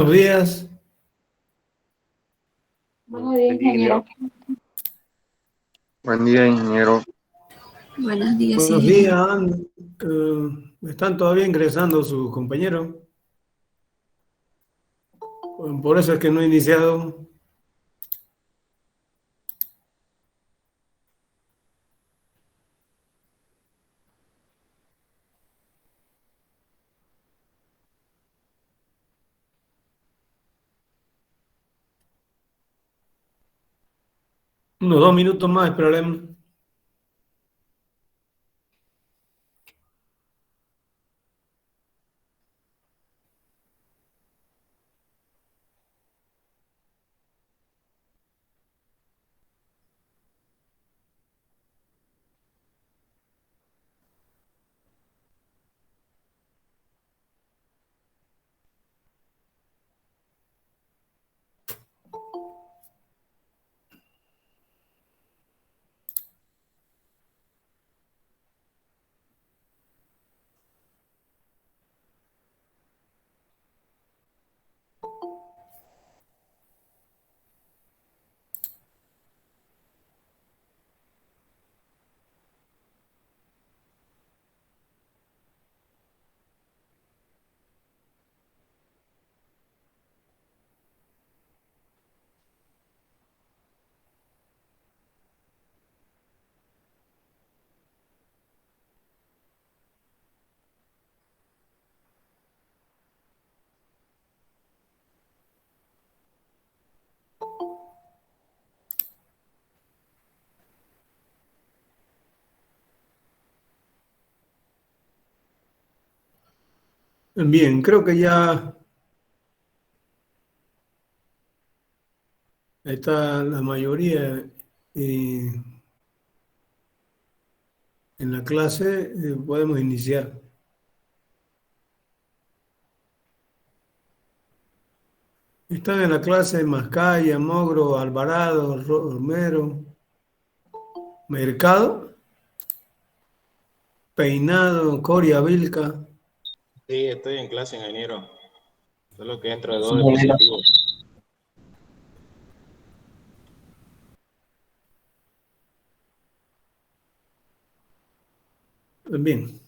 Buenos días. Buenos días, ingeniero. Buen día, ingeniero. Buenos días, Buenos ingeniero. días. ¿Están todavía ingresando sus compañeros? Por eso es que no he iniciado. Unos 2 minutos más esperaremos. Bien, creo que ya está la mayoría en la clase. Podemos iniciar. Están en la clase Mascaya, Mogro, Alvarado, Romero, Mercado, Peinado, Coria, Vilca. Sí, estoy en clase, ingeniero. Solo que dentro de 2 dispositivos. Bien.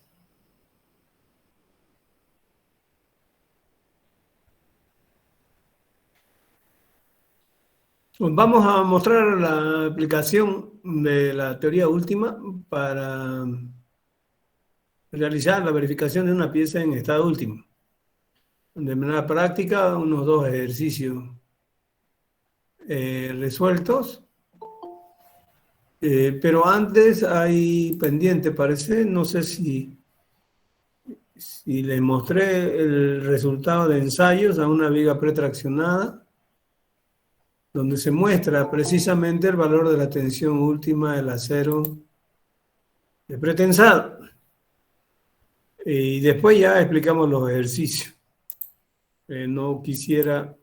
Vamos a mostrar la aplicación de la teoría última para realizar la verificación de una pieza en estado último. De manera práctica, unos 2 ejercicios resueltos. Pero antes hay pendiente, parece, no sé si les mostré el resultado de ensayos a una viga pretraccionada, donde se muestra precisamente el valor de la tensión última del acero de pretensado. Y después ya explicamos los ejercicios. No quisiera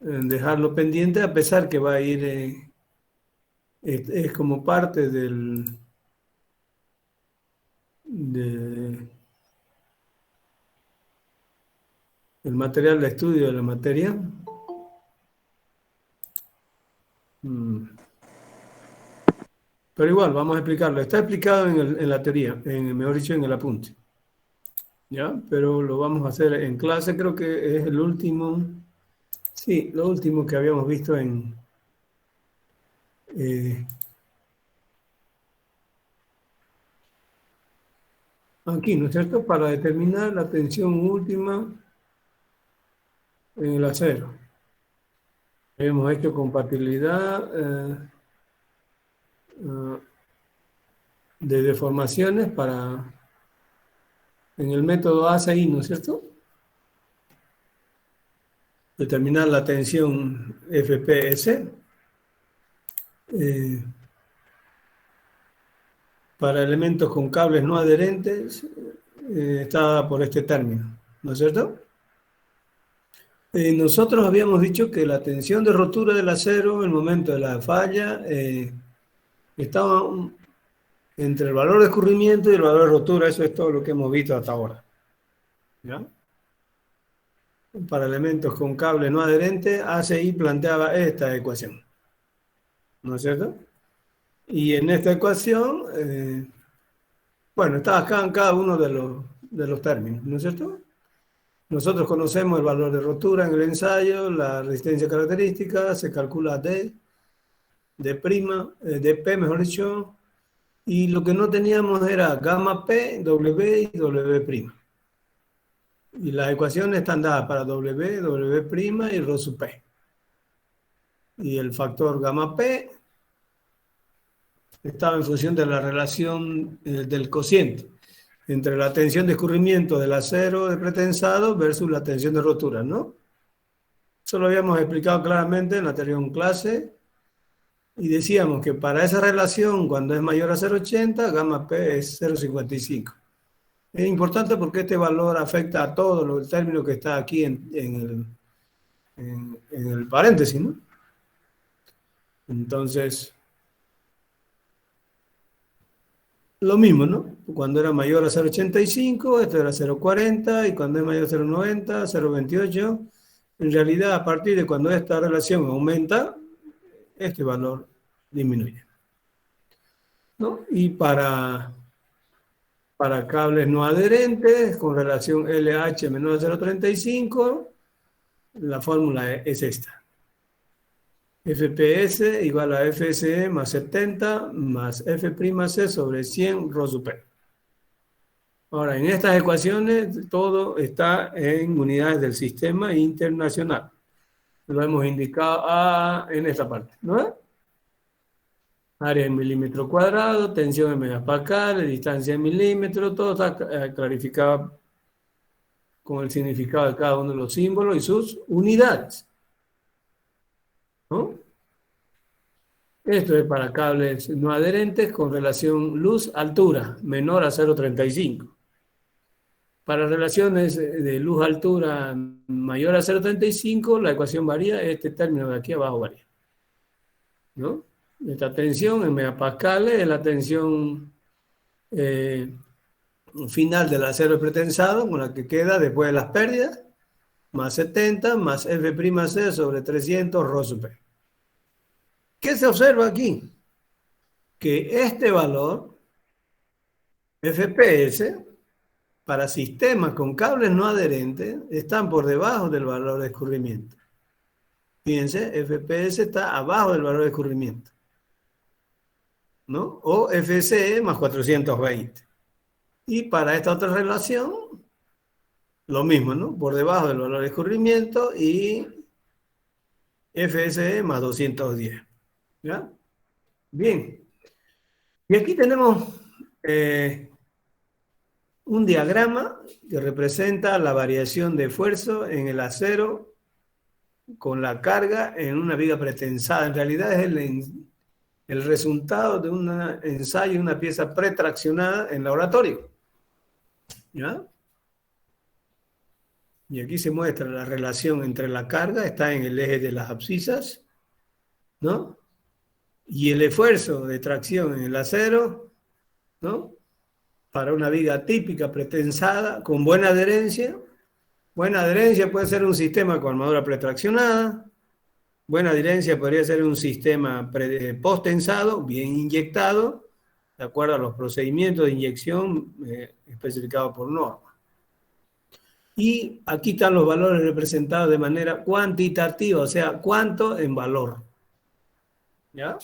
dejarlo pendiente, a pesar que va a ir, es como parte del material de estudio de la materia. Pero igual, vamos a explicarlo. Está explicado en la teoría, mejor dicho, en el apunte. ¿Ya? Pero lo vamos a hacer en clase, creo que es el último. Sí, lo último que habíamos visto aquí, ¿no es cierto? Para determinar la tensión última en el acero. Hemos hecho compatibilidad de deformaciones en el método ACI, ¿no es cierto? Determinar la tensión FPS. Para elementos con cables no adherentes, está por este término, ¿no es cierto? Nosotros habíamos dicho que la tensión de rotura del acero, en el momento de la falla, estaba entre el valor de escurrimiento y el valor de rotura. Eso es todo lo que hemos visto hasta ahora. ¿Ya? para elementos con cable no adherente, ACI planteaba esta ecuación, ¿no es cierto? Y en esta ecuación, bueno, está acá en cada uno de los términos, ¿no es cierto? Nosotros conocemos el valor de rotura en el ensayo, la resistencia característica, se calcula D, P, mejor dicho, y lo que no teníamos era gamma P, W y W'. Y las ecuaciones están dadas para W, W' y ρ sub P. Y el factor gamma P estaba en función de la relación del cociente entre la tensión de escurrimiento del acero de pretensado versus la tensión de rotura, ¿no? Eso lo habíamos explicado claramente en la anterior clase y decíamos que para esa relación, cuando es mayor a 0,80, gamma P es 0,55. Es importante porque este valor afecta a todo el término que está aquí en el paréntesis, ¿no? Entonces, lo mismo, ¿no? Cuando era mayor a 0,85, esto era 0,40, y cuando es mayor a 0,90, 0,28. En realidad, a partir de cuando esta relación aumenta, este valor disminuye, ¿no? Y para cables no adherentes, con relación LH menor a 0,35, la fórmula es esta. FPS igual a FSE más 70 más F'C sobre 100 ρ sub P. Ahora, en estas ecuaciones todo está en unidades del sistema internacional. Lo hemos indicado en esta parte, ¿no? Área en milímetro cuadrado, tensión en megapascal, distancia en milímetro, todo está clarificado con el significado de cada uno de los símbolos y sus unidades, ¿no? Esto es para cables no adherentes con relación luz-altura menor a 0,35. Para relaciones de luz-altura mayor a 0,35, la ecuación varía, este término de aquí abajo varía, ¿no? Esta tensión en megapascales es la tensión final del acero pretensado, con la que queda después de las pérdidas, más 70 más F'C sobre 300 ρ sub P. ¿Qué se observa aquí? Que este valor, FPS, para sistemas con cables no adherentes, están por debajo del valor de escurrimiento. Fíjense, FPS está abajo del valor de escurrimiento, ¿no? O FSE más 420. Y para esta otra relación, lo mismo, ¿no? Por debajo del valor de escurrimiento y FSE más 210. ¿Ya? Bien. Y aquí tenemos un diagrama que representa la variación de esfuerzo en el acero con la carga en una viga pretensada. En realidad es el resultado de un ensayo de una pieza pretraccionada en laboratorio. ¿Ya? Y aquí se muestra la relación entre la carga, está en el eje de las abscisas, ¿no? Y el esfuerzo de tracción en el acero, ¿no? Para una viga típica pretensada con buena adherencia. Buena adherencia puede ser un sistema con armadura pretraccionada. Buena adherencia podría ser un sistema post-tensado, bien inyectado, de acuerdo a los procedimientos de inyección especificados por norma. Y aquí están los valores representados de manera cuantitativa, o sea, cuánto en valor. ¿Ya?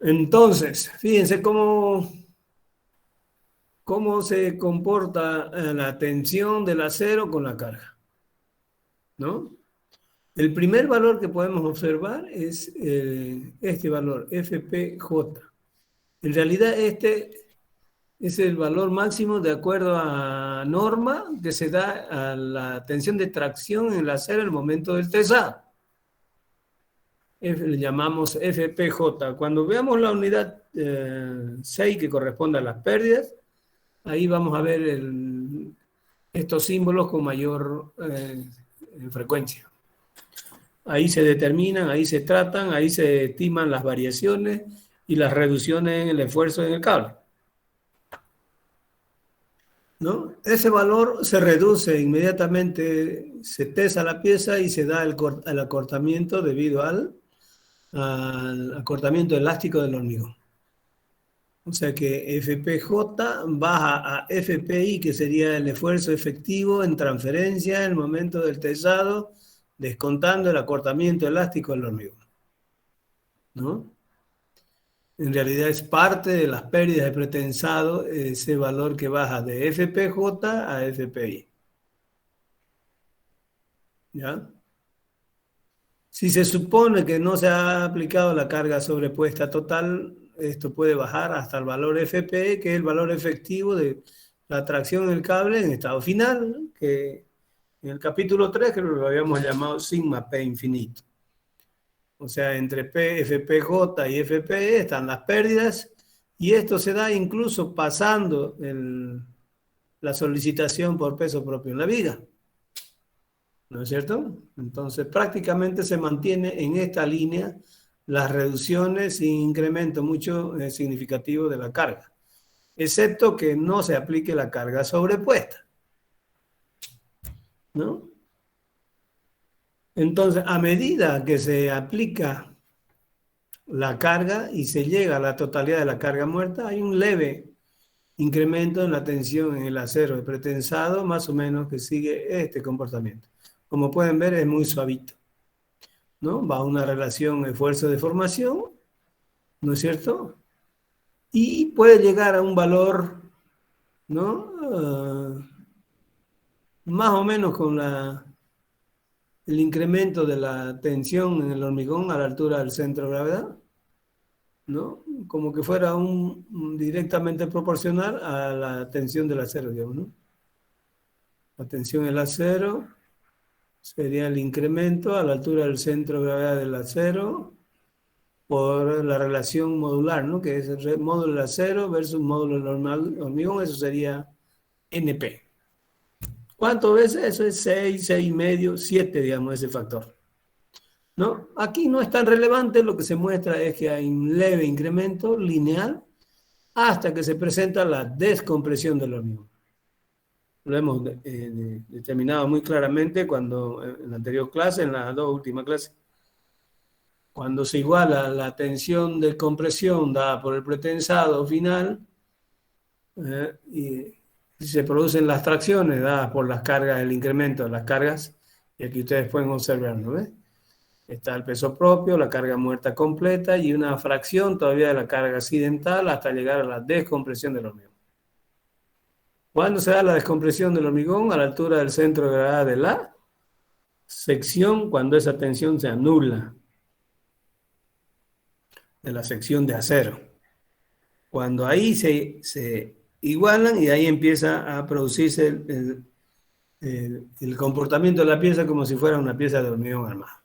Entonces, fíjense cómo se comporta la tensión del acero con la carga, ¿no? El primer valor que podemos observar es este valor, FPJ. En realidad este es el valor máximo de acuerdo a norma que se da a la tensión de tracción en el acero en el momento del tesado. Le llamamos FPJ. Cuando veamos la unidad 6 que corresponde a las pérdidas, ahí vamos a ver estos símbolos con mayor frecuencia. Ahí se determinan, ahí se tratan, ahí se estiman las variaciones y las reducciones en el esfuerzo en el cable. ¿no? Ese valor se reduce inmediatamente, se tesa la pieza y se da el acortamiento debido al acortamiento elástico del hormigón. O sea que FPJ baja a FPI, que sería el esfuerzo efectivo en transferencia en el momento del tesado, descontando el acortamiento elástico del hormigón, ¿no? En realidad es parte de las pérdidas de pretensado ese valor que baja de FPJ a FPI. ¿Ya? Si se supone que no se ha aplicado la carga sobrepuesta total, esto puede bajar hasta el valor FPE, que es el valor efectivo de la tracción del cable en estado final, que en el capítulo 3 creo que lo habíamos llamado sigma P infinito. O sea, entre P, FPJ y FPE están las pérdidas, y esto se da incluso pasando la solicitación por peso propio en la viga. ¿No es cierto? Entonces, prácticamente se mantiene en esta línea las reducciones sin incremento mucho significativo de la carga, excepto que no se aplique la carga sobrepuesta, ¿no? Entonces, a medida que se aplica la carga y se llega a la totalidad de la carga muerta, hay un leve incremento en la tensión en el acero de pretensado, más o menos que sigue este comportamiento. Como pueden ver, es muy suavito, ¿no? Va a una relación esfuerzo-deformación, ¿no es cierto? Y puede llegar a un valor, ¿no? Más o menos con el incremento de la tensión en el hormigón a la altura del centro de gravedad, ¿no? Como que fuera directamente proporcional a la tensión del acero, digamos, ¿no? La tensión del acero sería el incremento a la altura del centro de gravedad del acero por la relación modular, ¿no? Que es el módulo del acero versus módulo del hormigón, eso sería NP. ¿Cuántas veces? Eso es 6, 6,5, 7, digamos, ese factor, ¿no? Aquí no es tan relevante, lo que se muestra es que hay un leve incremento lineal hasta que se presenta la descompresión del hormigón. Lo hemos determinado muy claramente cuando en la anterior clase, en las dos últimas clases. Cuando se iguala la tensión de compresión dada por el pretensado final y se producen las tracciones dadas por las cargas, el incremento de las cargas, y aquí ustedes pueden observarlo, ¿ves? Está el peso propio, la carga muerta completa y una fracción todavía de la carga accidental hasta llegar a la descompresión del hormigón. ¿Cuándo se da la descompresión del hormigón? A la altura del centro de gravedad de la sección, cuando esa tensión se anula de la sección de acero. Cuando ahí se igualan y ahí empieza a producirse el comportamiento de la pieza como si fuera una pieza de hormigón armado.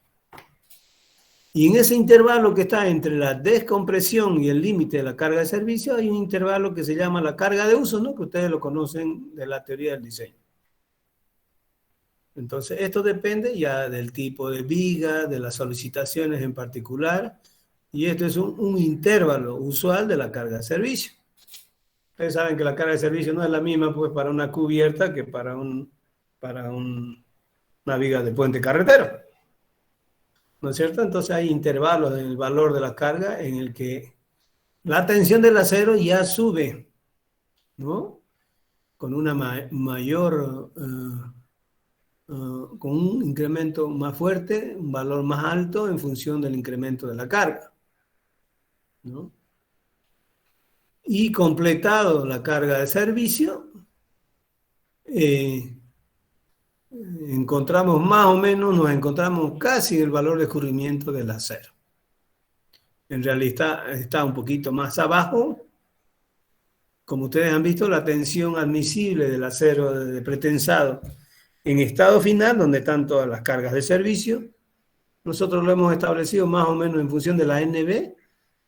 Y en ese intervalo que está entre la descompresión y el límite de la carga de servicio, hay un intervalo que se llama la carga de uso, ¿no? Que ustedes lo conocen de la teoría del diseño. Entonces, esto depende ya del tipo de viga, de las solicitaciones en particular, y esto es un intervalo usual de la carga de servicio. Ustedes saben que la carga de servicio no es la misma pues, para una cubierta que para una viga de puente carretero. ¿No es cierto? Entonces hay intervalos en el valor de la carga en el que la tensión del acero ya sube, ¿no? Con una mayor, con un incremento más fuerte, un valor más alto en función del incremento de la carga, ¿no? Y completado la carga de servicio, encontramos más o menos, nos encontramos casi el valor de escurrimiento del acero. En realidad está un poquito más abajo. Como ustedes han visto, la tensión admisible del acero de pretensado en estado final, donde están todas las cargas de servicio, nosotros lo hemos establecido más o menos en función de la NB,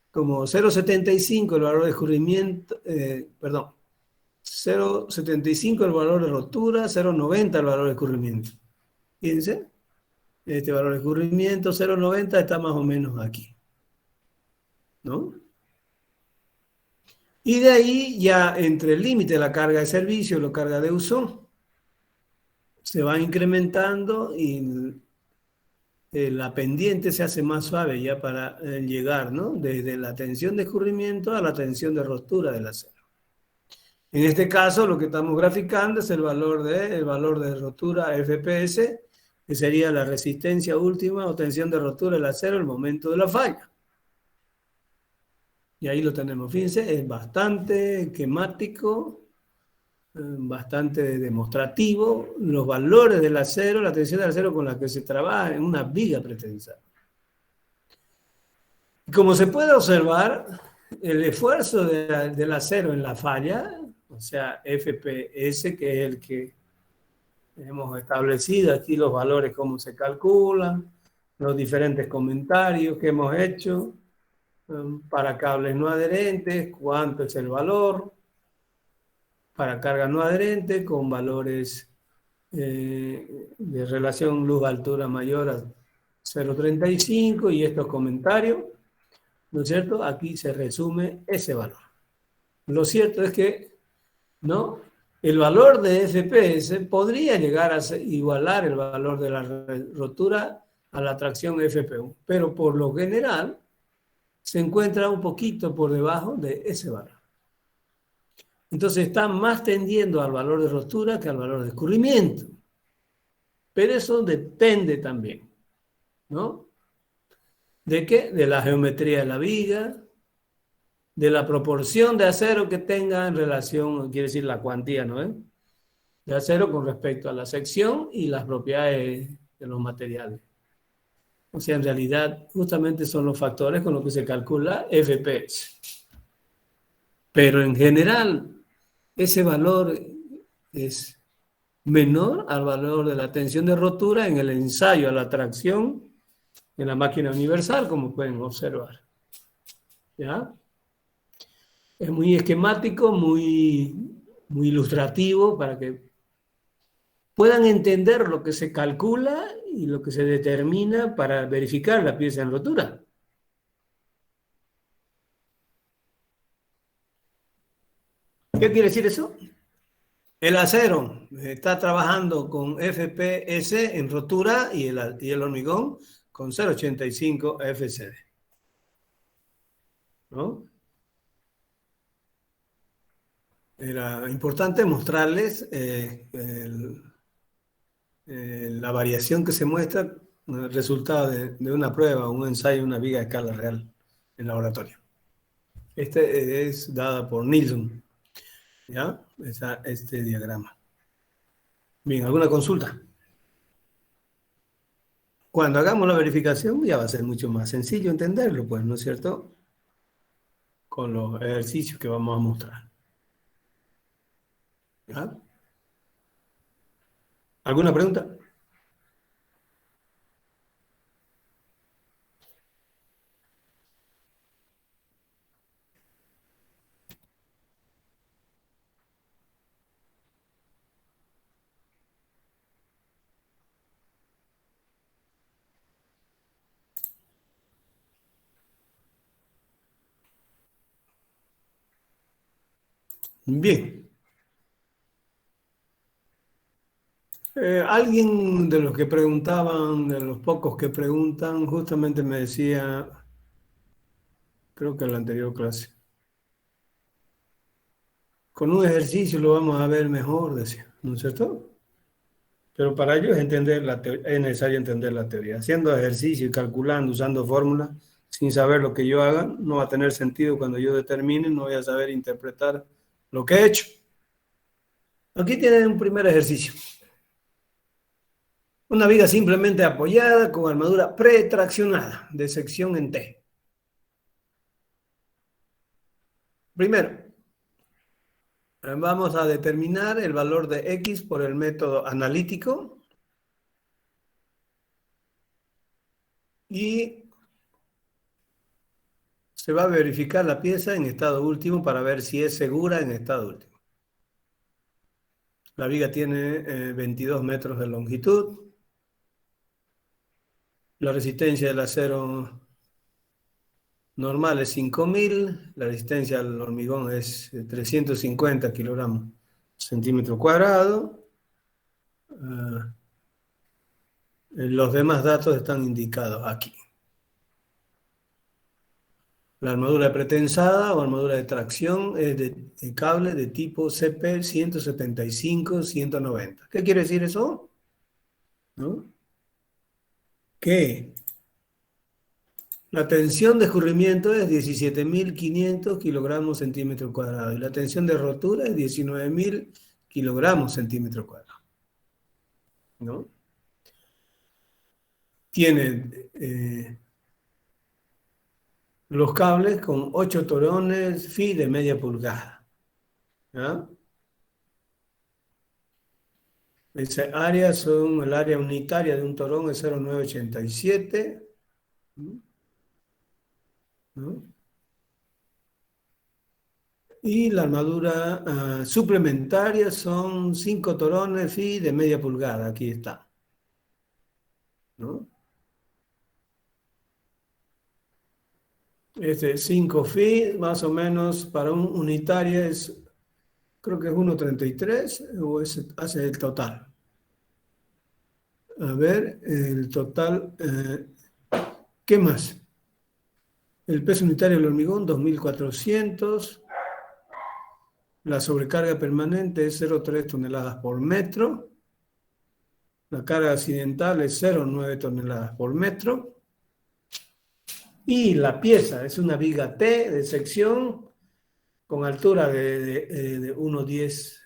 como 0,75 el valor de escurrimiento, 0,75 el valor de rotura, 0,90 el valor de escurrimiento. Fíjense, este valor de escurrimiento, 0,90, está más o menos aquí, ¿no? Y de ahí ya entre el límite de la carga de servicio y la carga de uso, se va incrementando y la pendiente se hace más suave ya para llegar, ¿no? Desde la tensión de escurrimiento a la tensión de rotura del acero. En este caso, lo que estamos graficando es el valor de rotura FPS, que sería la resistencia última o tensión de rotura del acero en el momento de la falla. Y ahí lo tenemos. Fíjense, es bastante esquemático, bastante demostrativo, los valores del acero, la tensión del acero con la que se trabaja en una viga pretensada. Como se puede observar, el esfuerzo del acero en la falla, o sea, FPS, que es el que hemos establecido aquí, los valores, cómo se calculan, los diferentes comentarios que hemos hecho, para cables no adherentes, cuánto es el valor, para carga no adherente, con valores de relación luz-altura mayor a 0,35 y estos comentarios, ¿no es cierto? Aquí se resume ese valor. Lo cierto es que, ¿no? El valor de FPS podría llegar a igualar el valor de la rotura a la tracción FPU, pero por lo general se encuentra un poquito por debajo de ese valor. Entonces está más tendiendo al valor de rotura que al valor de escurrimiento. Pero eso depende también, ¿no? ¿De qué? De la geometría de la viga, de la proporción de acero que tenga en relación, quiere decir la cuantía, ¿no? De acero con respecto a la sección y las propiedades de los materiales. O sea, en realidad, justamente son los factores con los que se calcula FPS. Pero en general, ese valor es menor al valor de la tensión de rotura en el ensayo a la tracción en la máquina universal, como pueden observar. ¿Ya? Es muy esquemático, muy ilustrativo para que puedan entender lo que se calcula y lo que se determina para verificar la pieza en rotura. ¿Qué quiere decir eso? El acero está trabajando con FPS en rotura y el hormigón con 0,85 FCD. ¿No? Era importante mostrarles la variación que se muestra, el resultado de una prueba, un ensayo, una viga de escala real en laboratorio. Este es dada por Nilsson, ¿ya? Este diagrama. Bien, ¿alguna consulta? Cuando hagamos la verificación ya va a ser mucho más sencillo entenderlo, pues, ¿no es cierto? Con los ejercicios que vamos a mostrar. ¿Ya? ¿Alguna pregunta? Bien. Alguien de los que preguntaban, de los pocos que preguntan, justamente me decía, creo que en la anterior clase, con un ejercicio lo vamos a ver mejor, decía, ¿no es cierto? Pero para ello es necesario entender la teoría. Haciendo ejercicio y calculando, usando fórmulas, sin saber lo que yo haga, no va a tener sentido cuando yo determine, no voy a saber interpretar lo que he hecho. Aquí tienen un primer ejercicio. Una viga simplemente apoyada con armadura pretraccionada de sección en T. Primero, vamos a determinar el valor de X por el método analítico y se va a verificar la pieza en estado último para ver si es segura en estado último. La viga tiene 22 metros de longitud. La resistencia del acero normal es 5.000, la resistencia al hormigón es 350 kilogramos centímetro cuadrado. Los demás datos están indicados aquí. La armadura pretensada o armadura de tracción es de cable de tipo CP 175-190. ¿Qué quiere decir eso? ¿No? Que la tensión de escurrimiento es 17.500 kilogramos centímetro cuadrado y la tensión de rotura es 19.000 kilogramos centímetro cuadrado. ¿No? Tiene los cables con 8 torones phi de media pulgada. ¿Ya? Esa área son el área unitaria de un torón es 0,987. ¿No? Y la armadura suplementaria son 5 torones phi de media pulgada. Aquí está. ¿No? 5 phi, más o menos, para un unitario es, creo que es 1,33 o hace el total. A ver, el total, ¿qué más? El peso unitario del hormigón, 2.400. La sobrecarga permanente es 0,3 toneladas por metro. La carga accidental es 0,9 toneladas por metro. Y la pieza es una viga T de sección con altura de 1,10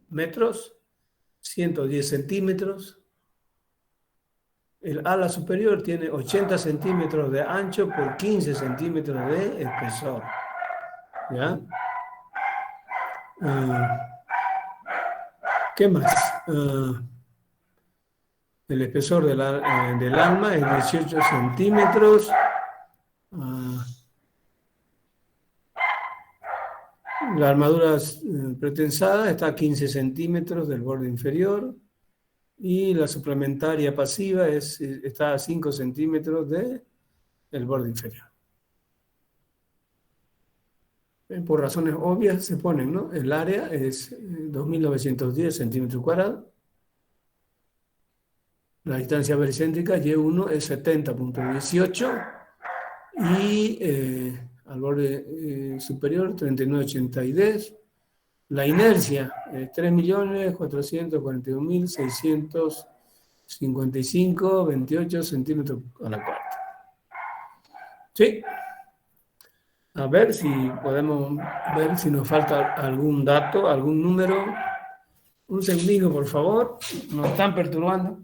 metros, 110 centímetros. El ala superior tiene 80 centímetros de ancho por 15 centímetros de espesor. ¿Ya? ¿Qué más? El espesor del alma es 18 centímetros. La armadura pretensada está a 15 centímetros del borde inferior. Y la suplementaria pasiva está a 5 centímetros del borde inferior. Por razones obvias se ponen, ¿no? El área es 2.910 centímetros cuadrados. La distancia baricéntrica Y1 es 70,18 y al borde superior 39,82. La inercia es 3.441.655,28 centímetros a la cuarta. ¿Sí? A ver si podemos ver si nos falta algún dato, algún número. Un segundito, por favor. Nos están perturbando.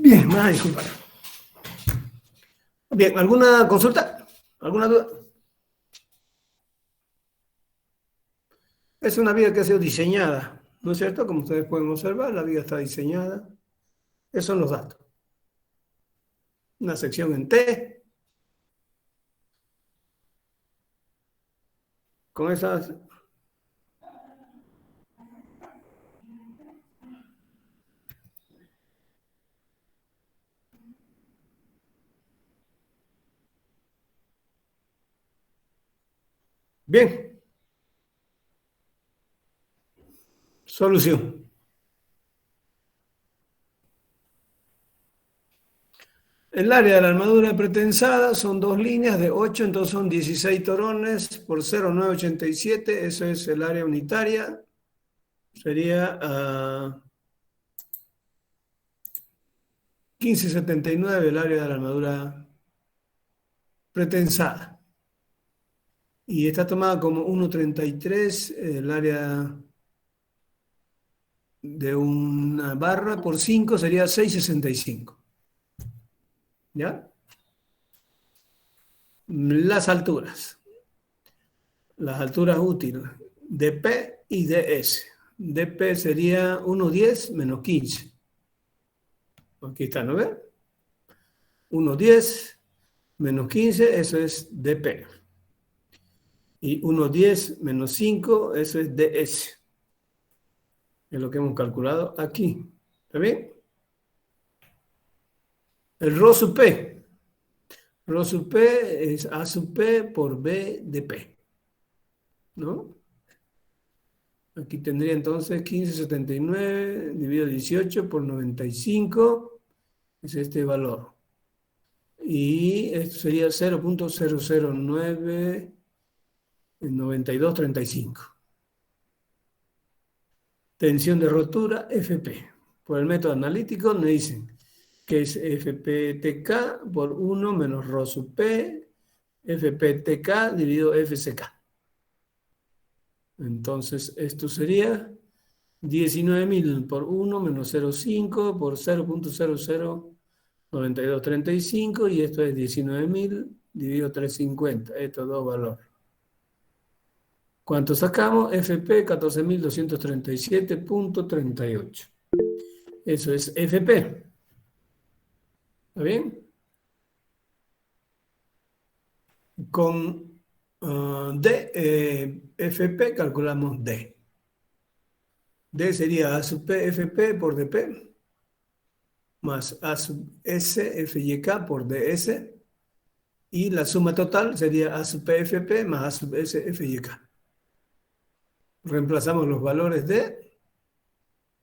Bien, disculpa. Bien, ¿alguna consulta? ¿Alguna duda? Es una viga que ha sido diseñada, ¿no es cierto? Como ustedes pueden observar, la viga está diseñada. Esos son los datos. Una sección en T. Con esas... Bien. Solución. El área de la armadura pretensada son 2 líneas de 8, entonces son 16 torones por 0,987. Eso es el área unitaria. Sería 15,79 el área de la armadura pretensada. Y está tomada como 1,33 el área de una barra por 5 sería 6,65. ¿Ya? Las alturas útiles, dP y ds. dP sería 1,10 menos 15. Aquí está, ¿no ves? 1,10 menos 15, eso es dP. Y 1,10 menos 5, eso es ds. Es lo que hemos calculado aquí. ¿Está bien? El ρ sub P. Rho sub P es A sub P por B de P, ¿no? Aquí tendría entonces 1579 dividido 18 por 95, es este valor. Y esto sería 0.0099235. Tensión de rotura, FP. Por el método analítico me dicen que es FPTK por 1 menos ρ sub P, FPTK dividido FCK. Entonces, esto sería 19.000 por 1 menos 0,5 por 0.009235 y esto es 19.000 dividido 350, estos dos valores. ¿Cuánto sacamos? FP 14.237.38. Eso es FP. ¿Está bien? Con FP calculamos D. D sería A sub P FP por DP más A sub S FYK por DS y la suma total sería A sub P FP más A sub S FYK. Reemplazamos los valores de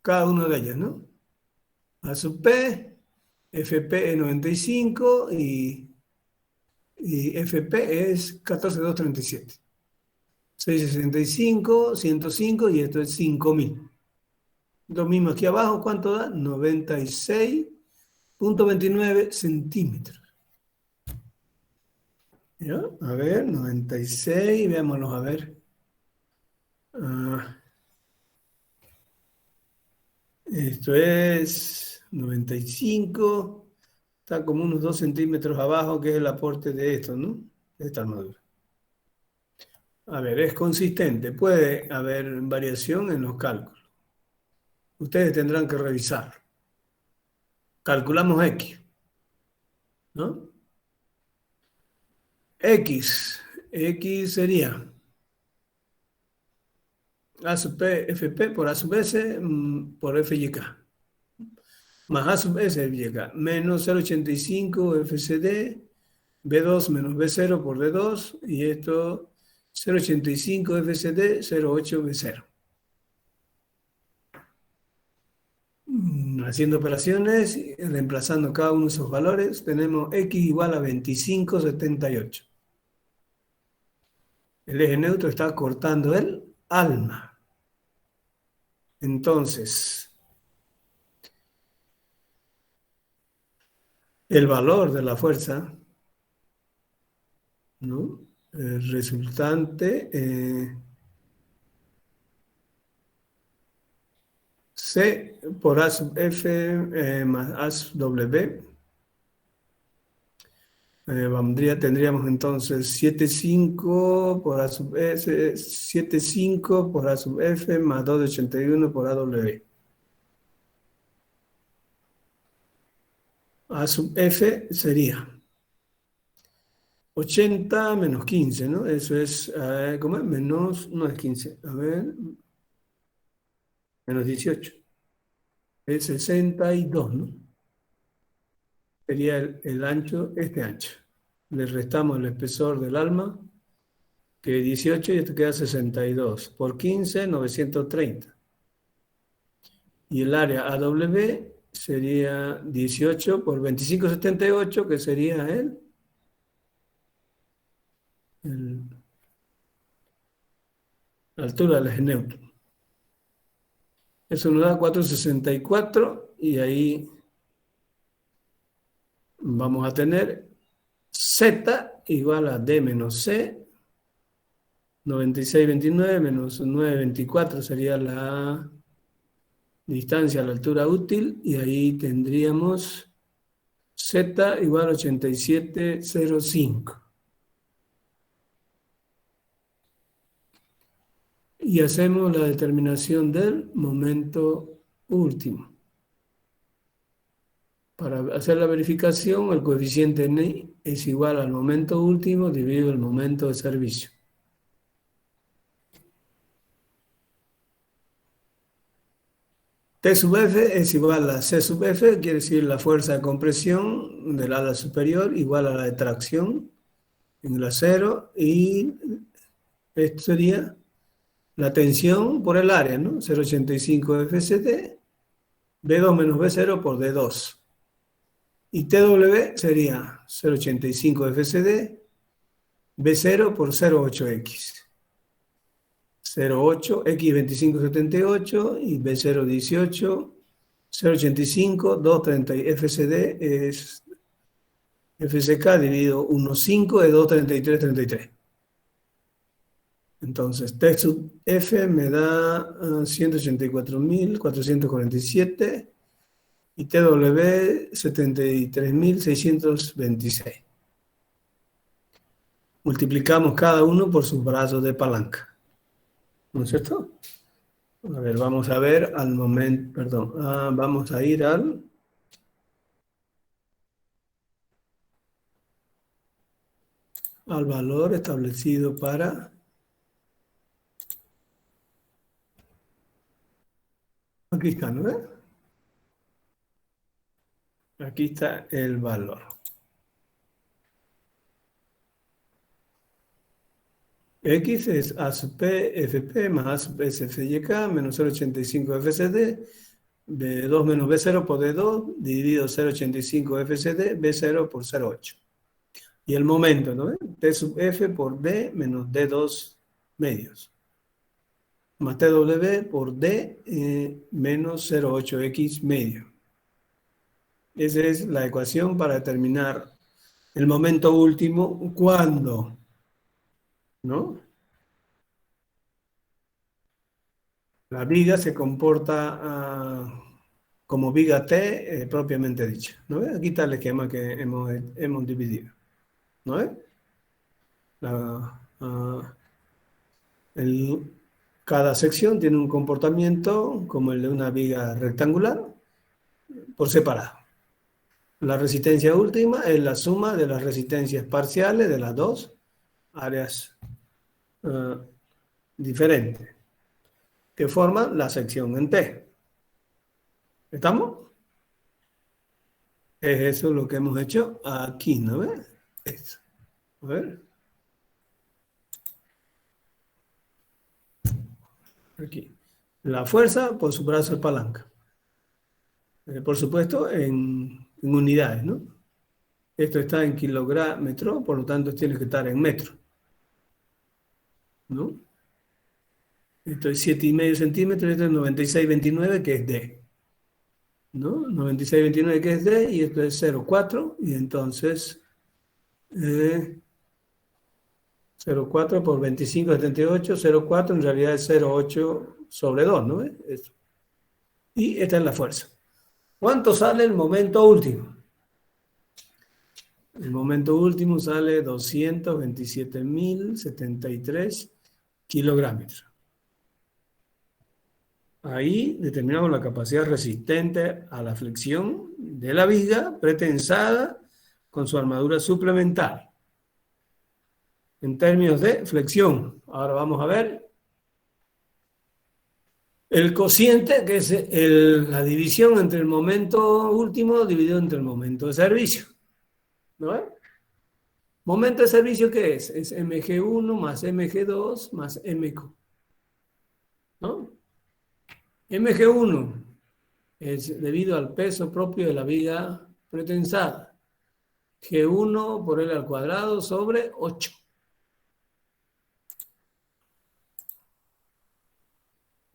cada uno de ellos, ¿no? A sub P, FP es 95 y FP es 14.237. 665, 105 y esto es 5.000. Lo mismo aquí abajo, ¿cuánto da? 96.29 centímetros. ¿Ya? A ver, 96, veámoslos a ver. Esto es 95, está como unos 2 centímetros abajo, que es el aporte de esto, ¿no? De esta armadura. A ver, es consistente, puede haber variación en los cálculos. Ustedes tendrán que revisar. Calculamos X, ¿no? X sería A sub P, FP por A sub S por FYK. Más A sub S FYK. Menos 0,85 FCD, B2 menos B0 por D2, y esto 0,85 FCD, 0,8 B0. Haciendo operaciones, reemplazando cada uno de esos valores, tenemos X igual a 25,78. El eje neutro está cortando el alma. Entonces, el valor de la fuerza, ¿no? El resultante C por A sub F más A sub W. Tendríamos entonces 7,5 por A sub S, 7,5 por A sub F más 2,81 por AW. A sub F sería 80 menos 15, ¿no? Eso es, ¿cómo es? Menos, no es 15, a ver, menos 18. Es 62, ¿no? Sería el ancho, este ancho. Le restamos el espesor del alma, que es 18, y esto queda 62. Por 15, 930. Y el área AW sería 18 por 25,78, que sería la altura del eje neutro. Eso nos da 4,64 y ahí vamos a tener Z igual a D menos C, 96,29 menos 9,24 sería la distancia a la altura útil, y ahí tendríamos Z igual a 87,05. y hacemos la determinación del momento último. Para hacer la verificación, el coeficiente Ni es igual al momento último dividido el momento de servicio. T sub F es igual a C sub F, quiere decir la fuerza de compresión del ala superior igual a la de tracción en el acero, y esto sería la tensión por el área, ¿no? 0,85 FCD, B2 menos B0 por D2. Y TW sería 0,85 FCD, B0 por 0,8X. 0,8, X 2578 y B0 18, 0,85, 230 FCD es FCK dividido 1,5 es 233,33. Entonces, T sub F me da 184.447 y TW 73.626. Multiplicamos cada uno por sus brazos de palanca. ¿No es cierto? A ver, vamos a ver al momento, perdón, vamos a ir al valor establecido para aquí está, ¿no ves? Aquí está el valor. X es A sub P, FP más A sub S, FYK, menos 0,85 FCD, B2 menos B0 por D2, dividido 0,85 FCD, B0 por 0,8. Y el momento, ¿no? T sub F por D menos D2 medios. Más TW por D menos 0,8X medio. Esa es la ecuación para determinar el momento último cuando, ¿no? La viga se comporta como viga T propiamente dicha, ¿no ves? Aquí está el esquema que hemos dividido, ¿no ves? Cada sección tiene un comportamiento como el de una viga rectangular por separado. La resistencia última es la suma de las resistencias parciales de las dos áreas diferentes que forman la sección en T. ¿Estamos? Es eso lo que hemos hecho aquí, ¿no ves? Esto. A ver. Aquí. La fuerza por su brazo de palanca. Por supuesto, en unidades, ¿no? Esto está en kilogramo, por lo tanto tiene que estar en metro, ¿no? Esto es 7,5 centímetros, esto es 96,29, que es D, ¿no? 96,29 que es D, y esto es 0,4, y entonces 0,4 por 25,78, 0,4 en realidad es 0,8 sobre 2, ¿no? Esto. Y esta es la fuerza. ¿Cuánto sale el momento último? El momento último sale 227.073 kilogramos. Ahí determinamos la capacidad resistente a la flexión de la viga pretensada con su armadura suplementaria. En términos de flexión, ahora vamos a ver el cociente, que es la división entre el momento último dividido entre el momento de servicio. ¿No ves? Momento de servicio, ¿qué es? Es mg1 más mg2 más mq. ¿No? mg1 es debido al peso propio de la viga pretensada. G1 por L al cuadrado sobre 8.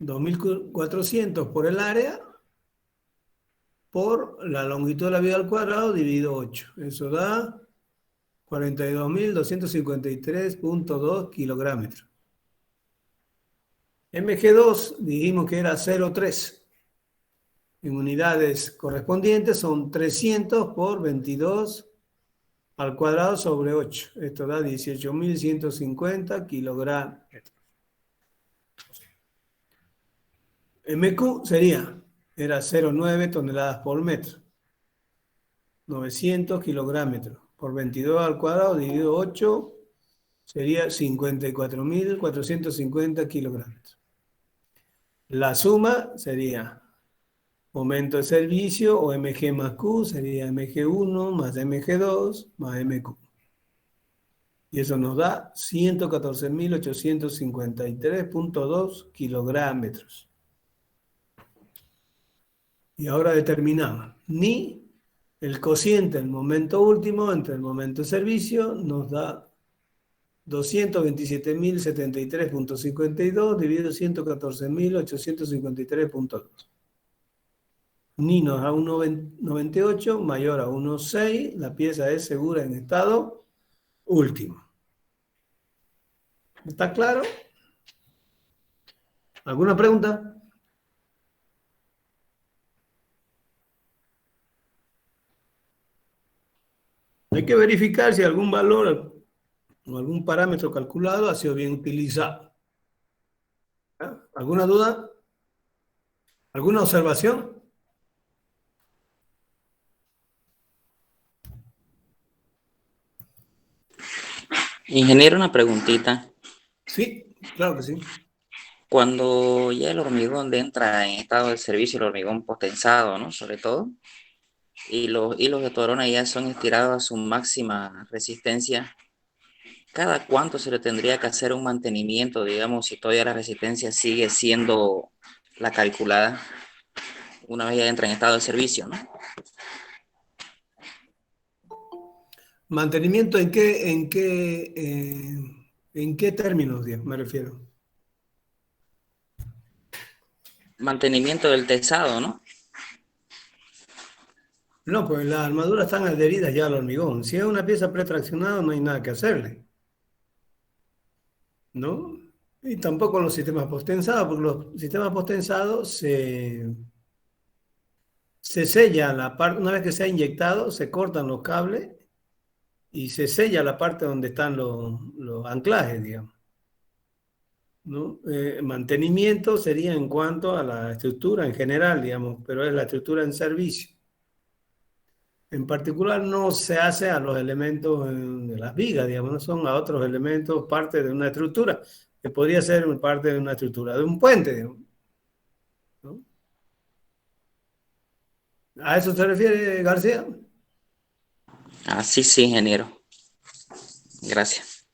2.400 por el área por la longitud de la viga al cuadrado dividido 8. Eso da 42.253.2 kilogramos. Mg2 dijimos que era 0,3. En unidades correspondientes son 300 por 22 al cuadrado sobre 8. Esto da 18.150 kilogramos. MQ era 0,9 toneladas por metro, 900 kilogramos por 22 al cuadrado dividido 8 sería 54.450 kilogramos. La suma sería momento de servicio o mg más q, sería mg1 más mg2 más mq. Y eso nos da 114.853.2 kilogramos. Y ahora determinamos ni el cociente del momento último entre el momento de servicio nos da 227.073.52 dividido 114.853.2. Ni nos da 1,98 mayor a 1,6. La pieza es segura en estado último. ¿Está claro? ¿Alguna pregunta? Hay que verificar si algún valor o algún parámetro calculado ha sido bien utilizado. ¿Alguna duda? ¿Alguna observación? Ingeniero, una preguntita. Sí, claro que sí. Cuando ya el hormigón entra en estado de servicio, el hormigón potenzado, ¿no? Sobre todo, y los hilos de torona ya son estirados a su máxima resistencia, ¿cada cuánto se le tendría que hacer un mantenimiento, digamos, si todavía la resistencia sigue siendo la calculada una vez ya entra en estado de servicio, ¿no? ¿Mantenimiento en qué términos, me refiero? Mantenimiento del tesado, ¿no? No, pues las armaduras están adheridas ya al hormigón. Si es una pieza pretraccionada, no hay nada que hacerle, ¿no? Y tampoco los sistemas postensados, porque los sistemas postensados se sella la parte, una vez que se ha inyectado, se cortan los cables y se sella la parte donde están los anclajes, digamos, ¿no? Mantenimiento sería en cuanto a la estructura en general, digamos, pero es la estructura en servicio. En particular no se hace a los elementos de las vigas, digamos, no son a otros elementos parte de una estructura, que podría ser parte de una estructura de un puente, digamos, ¿no? ¿A eso se refiere, García? Ah, sí, sí, ingeniero. Gracias.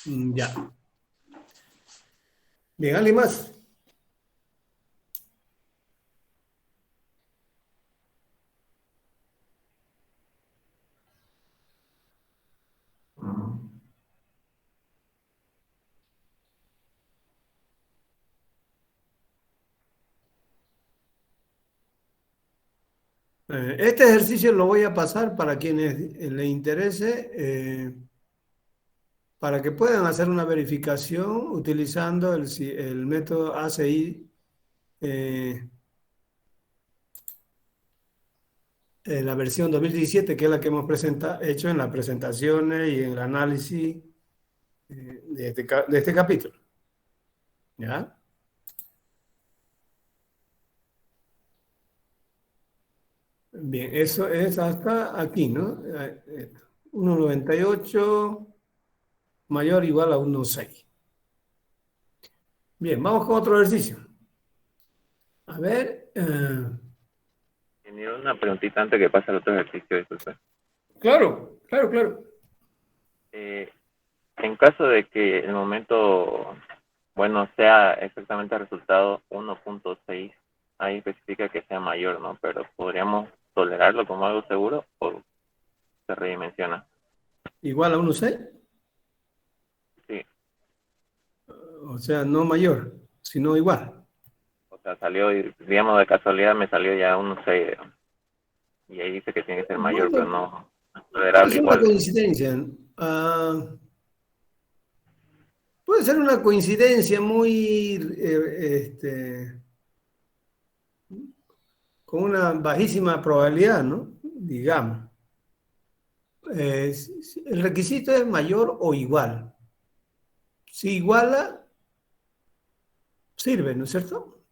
Ya. Bien, ¿alguien más? Este ejercicio lo voy a pasar para quienes les interese, para que puedan hacer una verificación utilizando el método ACI, la versión 2017, que es la que hemos hecho en las presentaciones y en el análisis de este capítulo. ¿Ya? Bien, eso es hasta aquí, ¿no? 1,98 mayor o igual a 1,6. Bien, vamos con otro ejercicio. A ver. Tenía una preguntita antes que pase al otro ejercicio, disculpe. Claro, claro, claro. En caso de que el momento, bueno, sea exactamente el resultado 1.6, ahí especifica que sea mayor, ¿no? Pero ¿podríamos tolerarlo como algo seguro o se redimensiona? ¿Igual a 1,6? Sí, O sea, no mayor, sino igual. o sea, salió, digamos, de casualidad me salió ya 1.6, y ahí dice que tiene que ser mayor, pero no tolerable Es una igual. coincidencia. Puede ser una coincidencia muy, con una bajísima probabilidad, ¿no? Digamos. El requisito es mayor o igual. Si iguala, sirve, ¿no es cierto?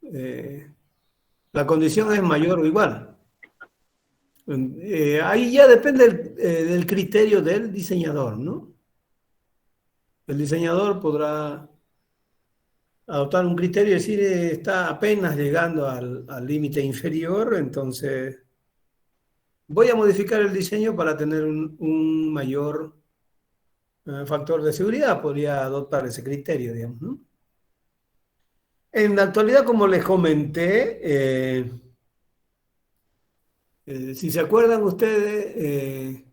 la condición es mayor o igual. Ahí ya depende del criterio del diseñador, ¿no? El diseñador podrá adoptar un criterio y decir está apenas llegando al límite inferior, entonces voy a modificar el diseño para tener un mayor factor de seguridad. Podría adoptar ese criterio, digamos, ¿no? En la actualidad, como les comenté, si se acuerdan ustedes,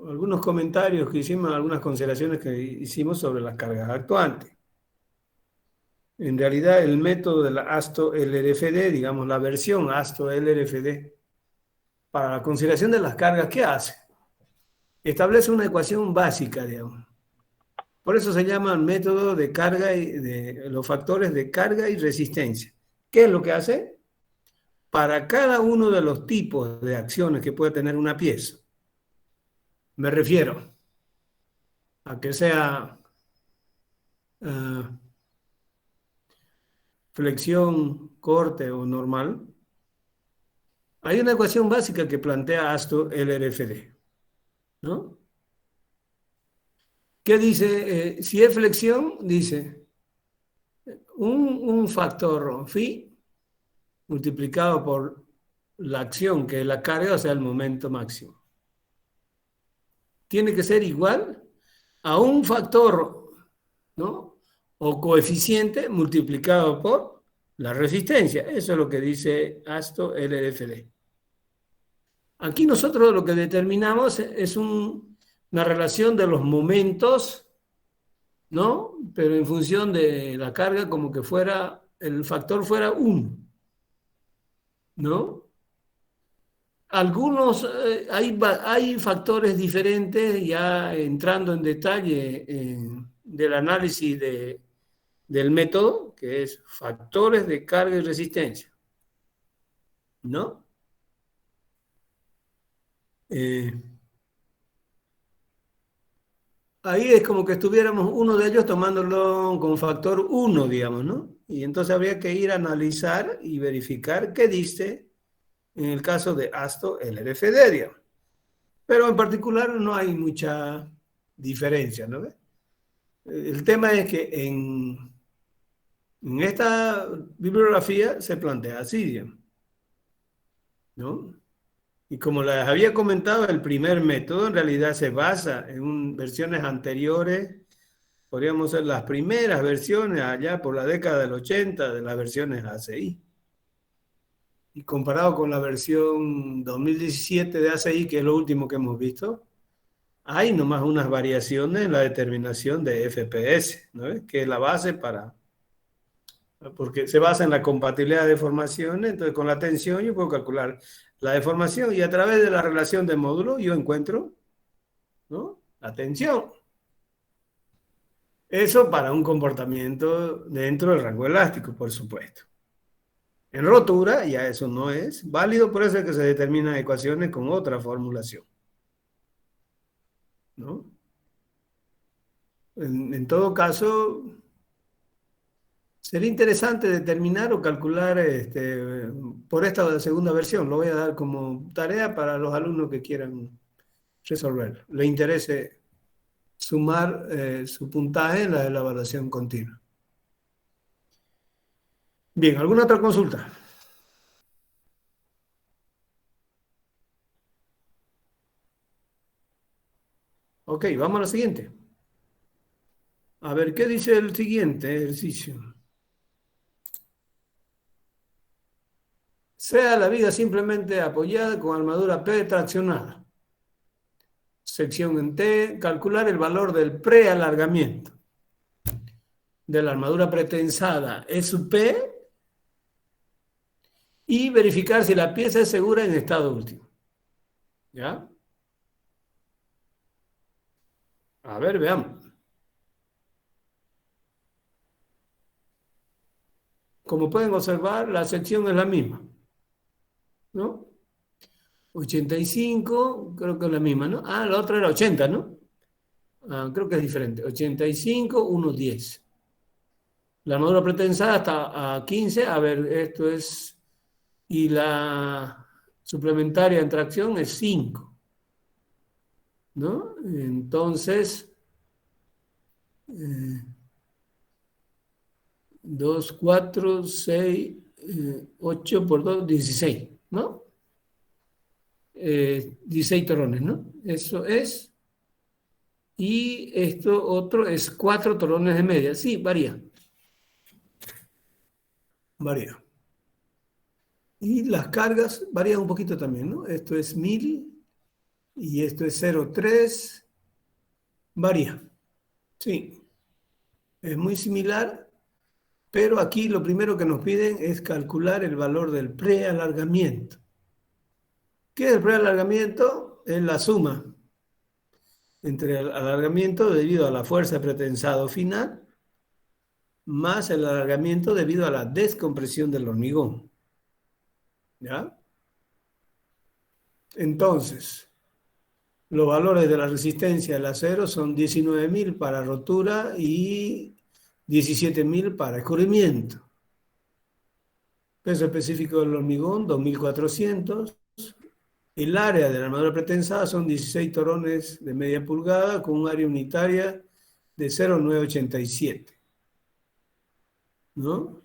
algunos comentarios que hicimos, algunas consideraciones que hicimos sobre las cargas actuantes. En realidad, el método de la ASTO-LRFD, digamos, la versión ASTO-LRFD, para la consideración de las cargas, ¿qué hace? Establece una ecuación básica, digamos. Por eso se llama el método de carga y de los factores de carga y resistencia. ¿Qué es lo que hace? Para cada uno de los tipos de acciones que puede tener una pieza, me refiero a que sea flexión, corte o normal, hay una ecuación básica que plantea ASTO-LRFD, ¿no? ¿Qué dice? Si es flexión, dice un factor phi multiplicado por la acción, que es la carga, o sea, el momento máximo. Tiene que ser igual a un factor, ¿no? O coeficiente multiplicado por la resistencia. Eso es lo que dice ASTO-LRFD. Aquí nosotros lo que determinamos es una relación de los momentos, ¿no? Pero en función de la carga, como que fuera, el factor fuera 1, ¿no? Algunos, hay factores diferentes, ya entrando en detalle del análisis del método, que es factores de carga y resistencia, ¿no? Ahí es como que estuviéramos uno de ellos tomándolo con factor 1, digamos, ¿no? Y entonces habría que ir a analizar y verificar qué dice en el caso de ASTO-LRFD, digamos. Pero en particular no hay mucha diferencia, ¿no? El tema es que en esta bibliografía se plantea así, digamos, ¿no? Y como les había comentado, el primer método en realidad se basa en versiones anteriores, podríamos ser las primeras versiones allá por la década del 80 de las versiones ACI. Y comparado con la versión 2017 de ACI, que es lo último que hemos visto, hay nomás unas variaciones en la determinación de FPS, ¿no? Que es la base porque se basa en la compatibilidad de deformaciones. Entonces con la tensión yo puedo calcular la deformación y a través de la relación de módulo yo encuentro, ¿no?, la tensión. Eso para un comportamiento dentro del rango elástico, por supuesto. En rotura ya eso no es válido, por eso es que se determinan ecuaciones con otra formulación, ¿no? En todo caso, sería interesante determinar o calcular por esta segunda versión. Lo voy a dar como tarea para los alumnos que quieran resolver. Le interese sumar su puntaje en la evaluación continua. Bien, ¿alguna otra consulta? Ok, vamos a la siguiente. A ver, ¿qué dice el siguiente ejercicio? Sea la viga simplemente apoyada con armadura P traccionada. Sección en T, calcular el valor del prealargamiento de la armadura pretensada SUP y verificar si la pieza es segura en estado último. ¿Ya? A ver, veamos. Como pueden observar, la sección es la misma, ¿no? 85, creo que es la misma, ¿no? Ah, la otra era 80, ¿no? Creo que es diferente. 85, 1, 10. La armadura pretensada está a 15, a ver, esto es, y la suplementaria en tracción es 5, ¿no? Entonces, 2, 4, 6, 8 por 2, 16, ¿no? 16 torones, ¿no? Eso es. Y esto otro es 4 torones de media. Sí, varía. Varía. Y las cargas varían un poquito también, ¿no? Esto es 1000 y esto es 0,3. Varía. Sí. Es muy similar, pero aquí lo primero que nos piden es calcular el valor del prealargamiento. ¿Qué es el prealargamiento? Es la suma entre el alargamiento debido a la fuerza de pretensado final más el alargamiento debido a la descompresión del hormigón. ¿Ya? Entonces, los valores de la resistencia del acero son 19.000 para rotura y 17.000 para escurrimiento. Peso específico del hormigón, 2.400. El área de la armadura pretensada son 16 torones de media pulgada con un área unitaria de 0,987. ¿No?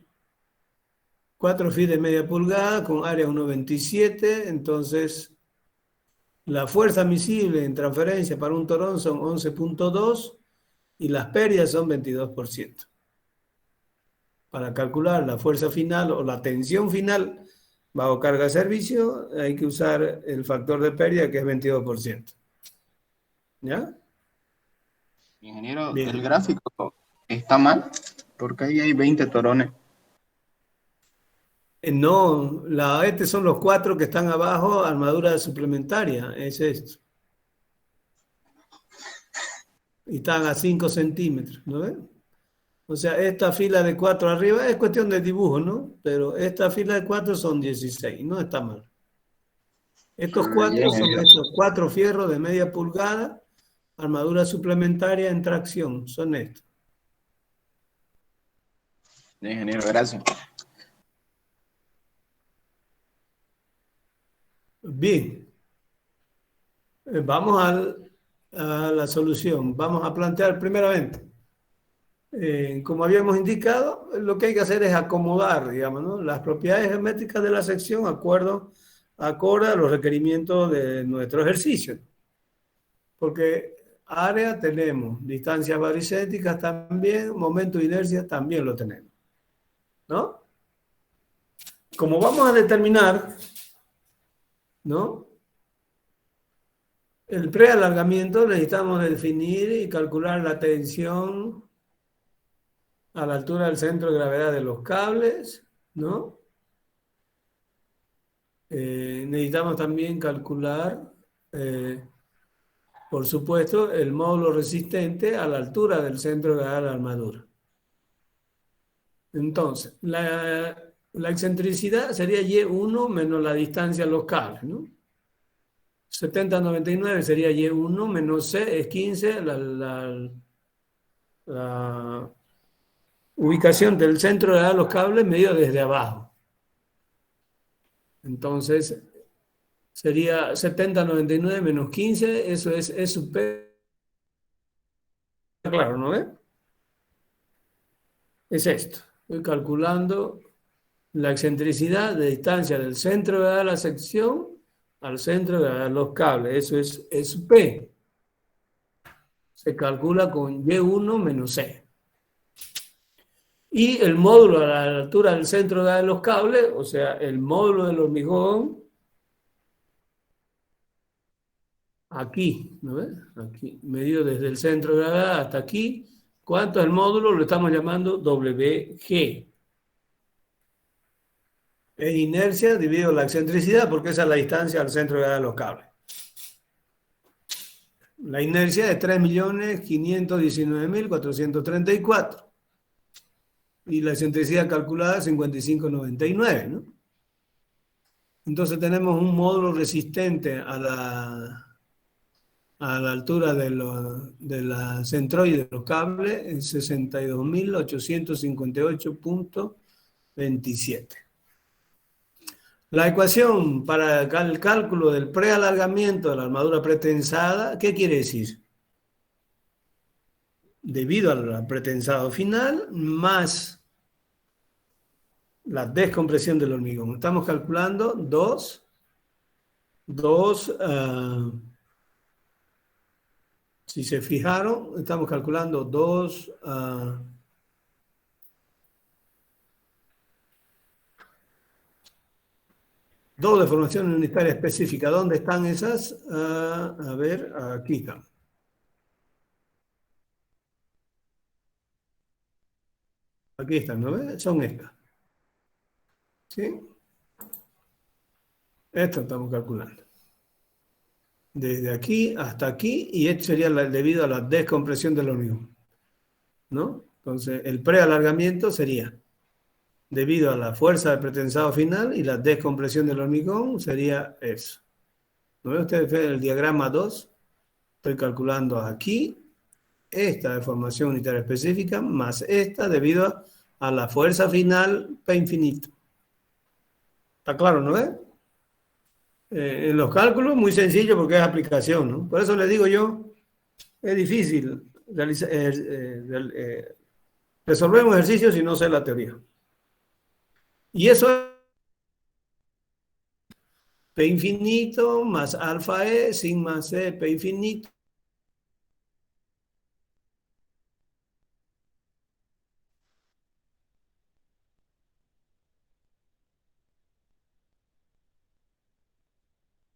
4 feet de media pulgada con área 1,27. Entonces, la fuerza admisible en transferencia para un torón son 11,2 y las pérdidas son 22%. Para calcular la fuerza final o la tensión final bajo carga de servicio, hay que usar el factor de pérdida, que es 22%. ¿Ya? Ingeniero, Bien. el gráfico está mal, porque ahí hay 20 torones. No, estos son los 4 que están abajo, armadura suplementaria, es esto. Y están a 5 centímetros, ¿no ves? O sea, esta fila de 4 arriba es cuestión de dibujo, ¿no? Pero esta fila de 4 son 16, no está mal. Estos 4 son estos 4 fierros de media pulgada, armadura suplementaria en tracción, son estos. Ingeniero, gracias. Bien. Vamos a la solución. Vamos a plantear primeramente. Como habíamos indicado, lo que hay que hacer es acomodar, digamos, ¿no?, las propiedades geométricas de la sección acorde a los requerimientos de nuestro ejercicio. Porque área tenemos, distancias baricéntricas también, momento de inercia también lo tenemos, ¿no? Como vamos a determinar, ¿no?, el prealargamiento, necesitamos definir y calcular la tensión a la altura del centro de gravedad de los cables, ¿no? Necesitamos también calcular, por supuesto, el módulo resistente a la altura del centro de gravedad de la armadura. Entonces, la excentricidad sería Y1 menos la distancia a los cables, ¿no? 70-99 sería Y1 menos C es 15, la ubicación del centro de gravedad de los cables medido desde abajo. Entonces, sería 70-99 menos 15, eso es E sub P. Claro, ¿no ve? Es esto. Estoy calculando la excentricidad de distancia del centro de gravedad de la sección al centro de gravedad de los cables. Eso es E sub P. Se calcula con Y1 menos C. Y el módulo a la altura del centro de los cables, o sea, el módulo del hormigón, aquí, ¿no ves? Aquí, medido desde el centro de gravedad hasta aquí. ¿Cuánto es el módulo? Lo estamos llamando WG. Es inercia dividido la excentricidad, porque esa es la distancia al centro de gravedad de los cables. La inercia es 3.519.434. Y la excentricidad calculada 55,99, ¿no? Entonces tenemos un módulo resistente a a la altura de la centroide de los cables en 62.858.27. La ecuación para el cálculo del prealargamiento de la armadura pretensada, ¿qué quiere decir? Debido al pretensado final más la descompresión del hormigón. Estamos calculando si se fijaron, estamos calculando dos deformaciones unitarias específicas. ¿Dónde están esas? A ver, aquí están. Aquí están, ¿no ves? Son estas. ¿Sí? Esto estamos calculando. Desde aquí hasta aquí, y esto sería debido a la descompresión del hormigón, ¿no? Entonces, el prealargamiento sería debido a la fuerza de pretensado final y la descompresión del hormigón sería eso. ¿No ven ustedes el diagrama 2? Estoy calculando aquí esta deformación unitaria específica más esta debido a la fuerza final P infinito. ¿Está claro, no es? En los cálculos muy sencillo porque es aplicación, ¿no? Por eso les digo yo, es difícil resolver un ejercicio si no sé la teoría. Y eso es P infinito más alfa E, sigma C, P infinito.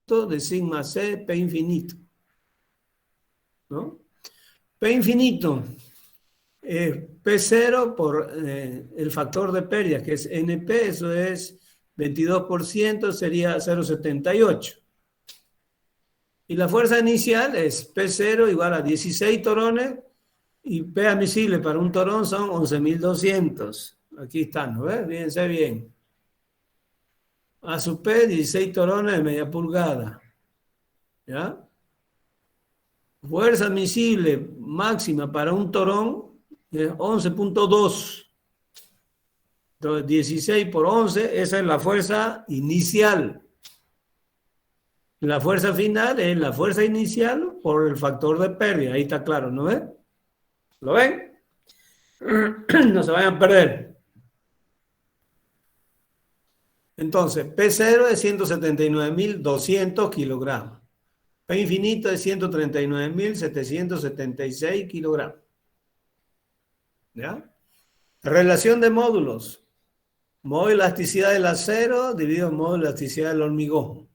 De sigma C, P infinito. ¿No? P infinito es P0 por el factor de pérdida, que es NP, eso es 22%, sería 0,78. Y la fuerza inicial es P0 igual a 16 torones y P admisible para un torón son 11.200. Aquí están, ¿no ves? Fíjense bien. A su P, 16 torones de media pulgada. ¿Ya? Fuerza admisible máxima para un torón es 11.2. Entonces, 16 por 11, esa es la fuerza inicial. La fuerza final es la fuerza inicial por el factor de pérdida. Ahí está claro, ¿no ven? ¿Lo ven? No se vayan a perder. Entonces, P0 es 179.200 kilogramos. P infinito es 139.776 kilogramos. ¿Ya? Relación de módulos. Módulo de elasticidad del acero dividido en módulo de elasticidad del hormigón.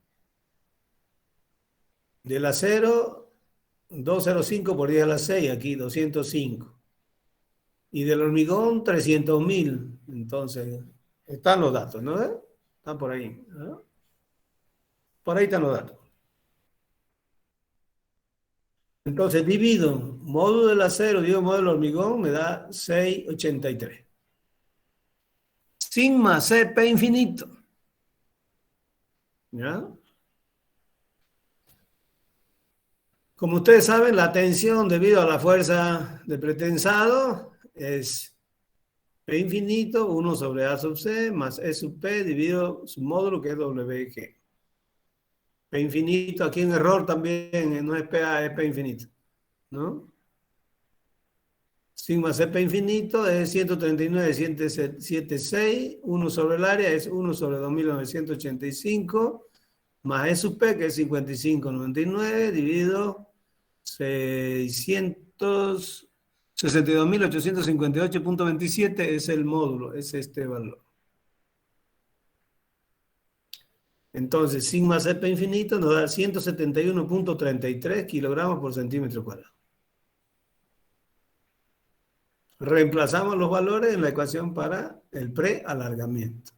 Del acero, 205 por 10 a la 6, aquí 205. Y del hormigón, 300.000. Entonces, están los datos, ¿no? Están por ahí, ¿no? Por ahí están los datos. Entonces, divido módulo del acero, divido módulo del hormigón, me da 683. Sigma CP infinito. ¿Ya? Como ustedes saben, la tensión debido a la fuerza de pretensado es P infinito, 1 sobre A sub C, más E sub P dividido su módulo, que es WG. P infinito, aquí en error también, no es PA, es P infinito, ¿no? Sigma CP infinito es 139.776, 1 sobre el área es 1 sobre 2.985, más E sub P, que es 55.99, dividido 662.858.27, es el módulo, es este valor. Entonces, sigma CP infinito nos da 171.33 kilogramos por centímetro cuadrado. Reemplazamos los valores en la ecuación para el prealargamiento.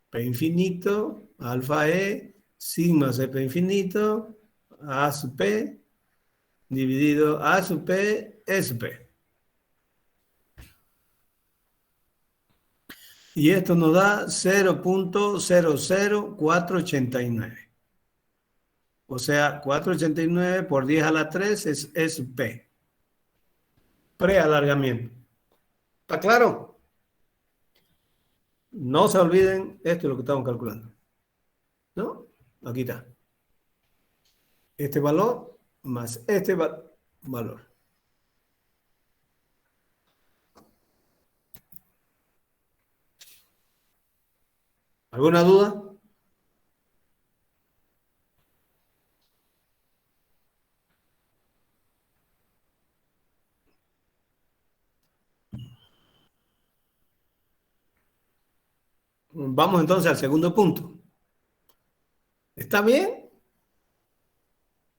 P infinito, alfa E, sigma CP infinito, A sub P, dividido A sub P, E sub P. Y esto nos da 0.00489. O sea, 489 por 10 a la 3 es E sub P. Prealargamiento. ¿Está claro? No se olviden, esto es lo que estamos calculando. ¿No? Aquí está. Este valor más este valor. ¿Alguna duda? Vamos entonces al segundo punto. ¿Está bien?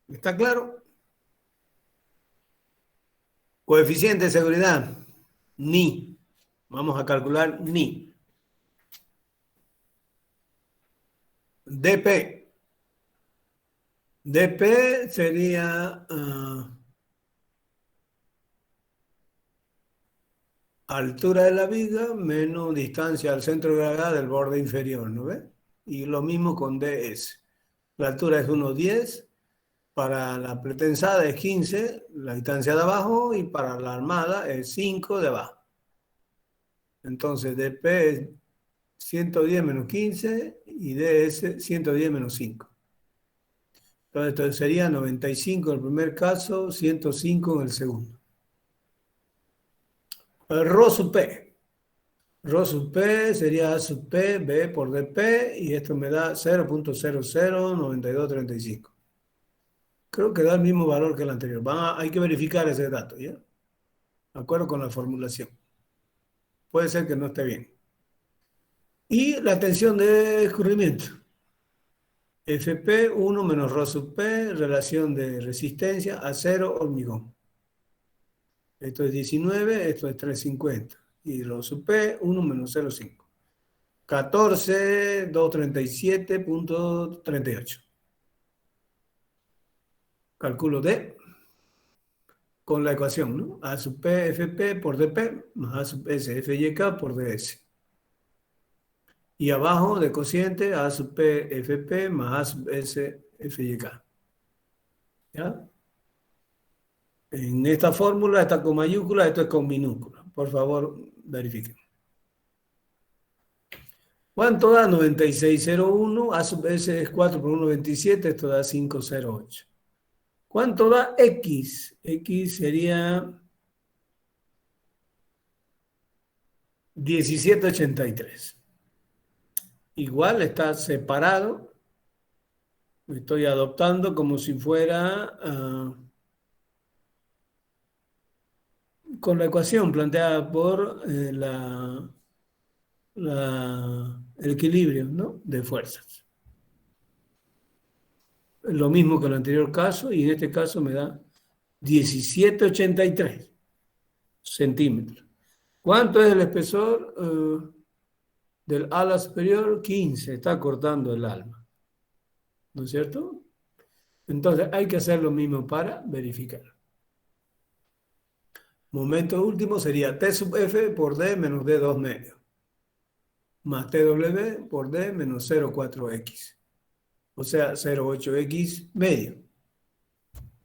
¿Está claro? Coeficiente de seguridad. Ni. Vamos a calcular ni. DP. DP sería altura de la viga menos distancia al centro de gravedad del borde inferior, ¿no ves? Y lo mismo con DS. La altura es 1,10, para la pretensada es 15, la distancia de abajo, y para la armada es 5 de abajo. Entonces DP es 110 menos 15 y DS 110 menos 5. Entonces sería 95 en el primer caso, 105 en el segundo. El Rho sub P. Rho sub P sería A sub P, B por DP, y esto me da 0.009235. Creo que da el mismo valor que el anterior. Hay que verificar ese dato, ¿ya? De acuerdo con la formulación. Puede ser que no esté bien. Y la tensión de escurrimiento. FP 1 menos Rho sub P, relación de resistencia a 0 hormigón. Esto es 19, esto es 350. Y Rho sub P, 1 menos 0,5. 14,237.38. Calculo D con la ecuación, ¿no? A sub P FP por DP más A sub S FYK por DS. Y abajo de cociente A sub P FP más A sub S FYK. ¿Ya? En esta fórmula está con mayúscula, esto es con minúscula. Por favor, verifiquen. ¿Cuánto da? 9601, A sub S es 4 por 1,27, esto da 508. ¿Cuánto da X? X sería 1783. Igual está separado. Lo estoy adoptando como si fuera con la ecuación planteada por el equilibrio, ¿no? De fuerzas. Lo mismo que en el anterior caso, y en este caso me da 1783 centímetros. ¿Cuánto es el espesor del ala superior? 15, está cortando el alma. ¿No es cierto? Entonces hay que hacer lo mismo para verificar. Momento último sería T sub F por D menos D2 medio, más TW por D menos 0,4X. O sea, 0,8X medio,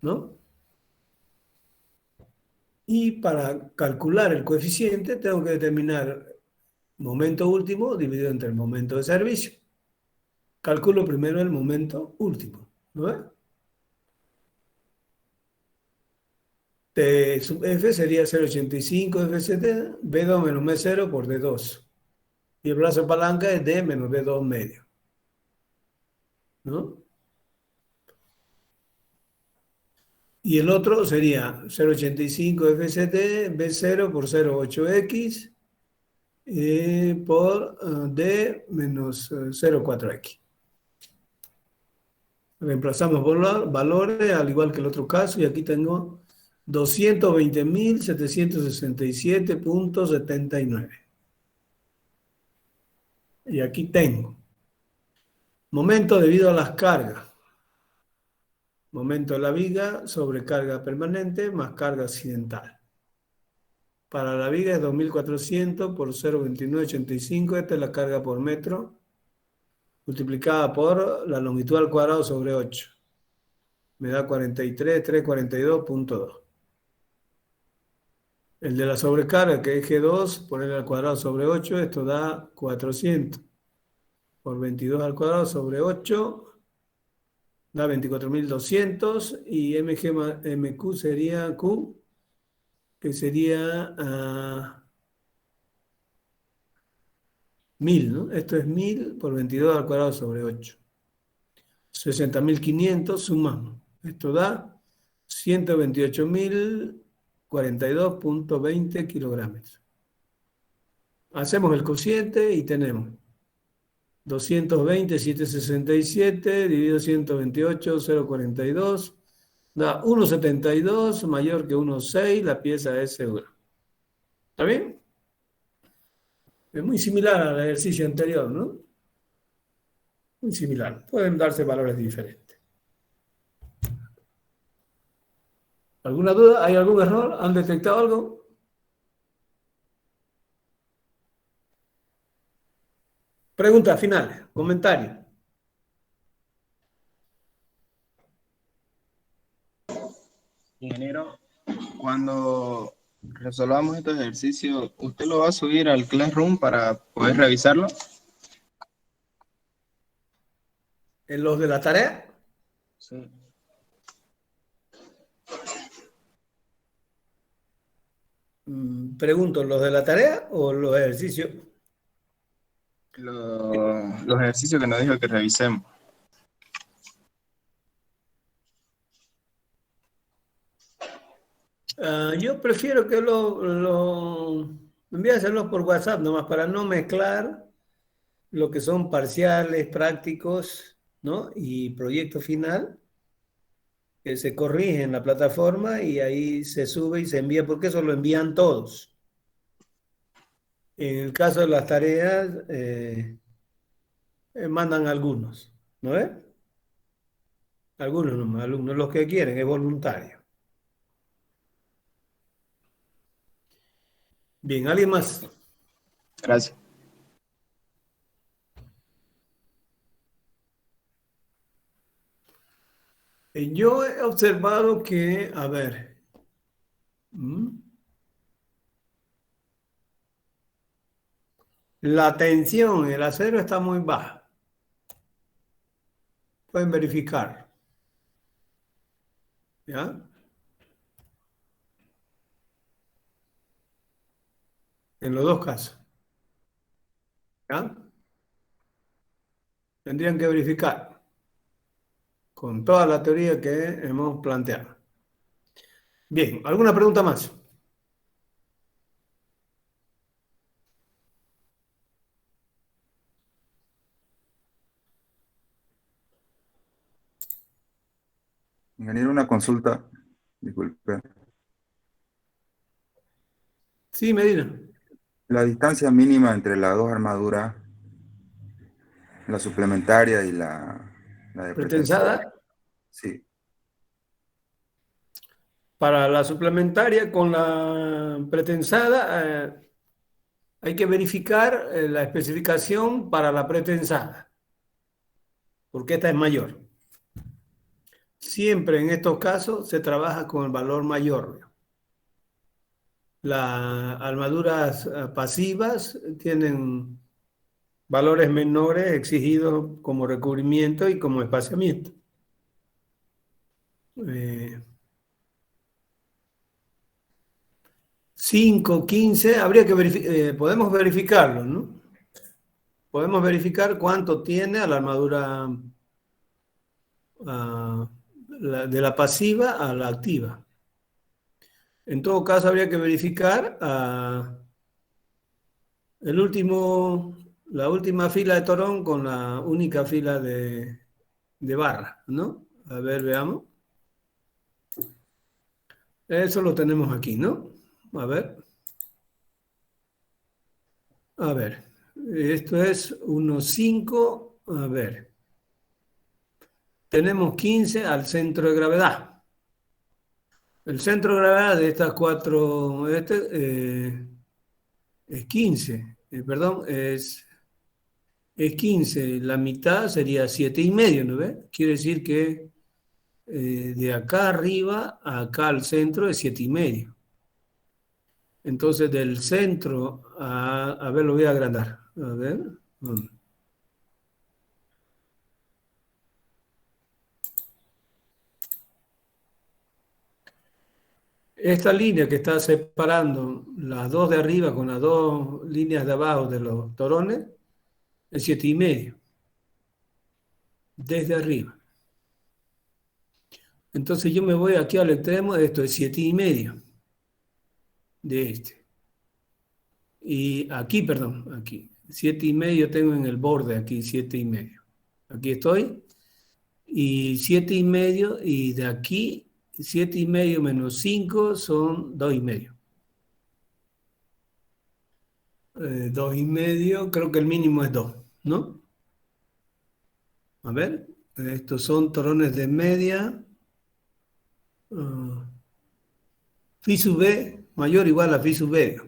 ¿no? Y para calcular el coeficiente tengo que determinar momento último dividido entre el momento de servicio. Calculo primero el momento último, ¿no? T sub F sería 0,85 FCT, B2 menos M0 por D2. Y el brazo de palanca es D menos D2 medio, ¿no? Y el otro sería 0,85 FCT, B0 por 0,8X por D menos 0,4X. Reemplazamos valores al igual que el otro caso, y aquí tengo 220.767.79. Y aquí tengo momento debido a las cargas. Momento de la viga sobre carga permanente más carga accidental. Para la viga es 2400 por 0,2985. Esta es la carga por metro, multiplicada por la longitud al cuadrado sobre 8. me da 43,342,2. El de la sobrecarga, que es G2, ponerle al cuadrado sobre 8, esto da 400 por 22 al cuadrado sobre 8, da 24.200, y MQ sería Q, que sería 1000, ¿no? Esto es 1000 por 22 al cuadrado sobre 8. 60.500, sumamos. Esto da 128.042,20 kilogramos. Hacemos el cociente y tenemos 220,767 dividido 128, 0,42, da 1,72, mayor que 1,6, la pieza es segura. ¿Está bien? Es muy similar al ejercicio anterior, ¿no? Muy similar. Pueden darse valores diferentes. ¿Alguna duda? ¿Hay algún error? ¿Han detectado algo? Preguntas finales, comentarios. Ingeniero, cuando resolvamos estos ejercicios, ¿usted lo va a subir al Classroom para poder revisarlo? ¿En los de la tarea? Sí. Pregunto, ¿los de la tarea o los ejercicios? Los ejercicios que nos dijo que revisemos. Yo prefiero que enviárselos por WhatsApp nomás para no mezclar lo que son parciales, prácticos, ¿no? Y proyecto final, que se corrige en la plataforma y ahí se sube y se envía, porque eso lo envían todos. En el caso de las tareas, mandan algunos, ¿no es? Algunos nomás, alumnos, los que quieren, es voluntario. Bien, ¿alguien más? Gracias. Yo he observado que, a ver, la tensión en el acero está muy baja. Pueden verificar. ¿Ya? En los dos casos. ¿Ya? Tendrían que verificar con toda la teoría que hemos planteado. Bien, ¿alguna pregunta más? Ingeniero, una consulta, disculpe. Sí, Medina. La distancia mínima entre las dos armaduras, la suplementaria y la de pretensada. Pretensada. Sí. Para la suplementaria con la pretensada, hay que verificar la especificación para la pretensada, porque esta es mayor. Siempre en estos casos se trabaja con el valor mayor. Las armaduras pasivas tienen valores menores exigidos como recubrimiento y como espaciamiento. 5, 15, habría que verificar, podemos verificarlo, ¿no? Podemos verificar cuánto tiene a la armadura de la pasiva a la activa. En todo caso, habría que verificar la última fila de torón con la única fila de barra, ¿no? A ver, veamos. Eso lo tenemos aquí, ¿no? A ver. A ver. Esto es 1,5. A ver. Tenemos 15 al centro de gravedad. El centro de gravedad de estas cuatro es 15. Perdón, es 15. La mitad sería 7,5, ¿no ves? Quiere decir que de acá arriba a acá al centro es 7,5. Entonces, del centro a ver, lo voy a agrandar. A ver. Esta línea que está separando las dos de arriba con las dos líneas de abajo de los torones es 7,5. Desde arriba. Entonces yo me voy aquí al extremo, esto es 7,5 de este. Y aquí, perdón, aquí. 7,5 tengo en el borde, aquí 7,5. Aquí estoy. Y 7,5, y de aquí 7,5 menos 5 son 2,5. 2,5, creo que el mínimo es 2, ¿no? A ver, estos son torones de media. Phi sub B mayor o igual a phi sub B.